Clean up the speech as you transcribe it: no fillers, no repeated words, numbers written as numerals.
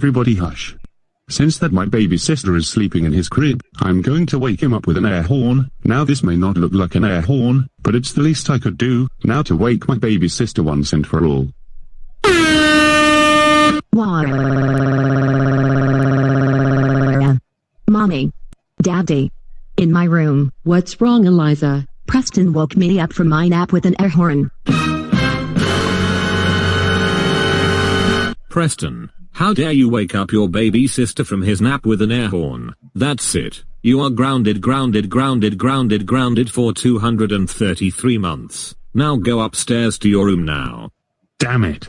Everybody hush. Since that my baby sister is sleeping in his crib, I'm going to wake him up with an air horn. Now this may not look like an air horn, but it's the least I could do, now to wake my baby sister once and for all. Mommy. Daddy. In my room. What's wrong, Eliza? Preston woke me up from my nap with an air horn. Preston, how dare you wake up your baby sister from his nap with an air horn? That's it. You are grounded for 233 months. Now go upstairs to your room now. Damn it.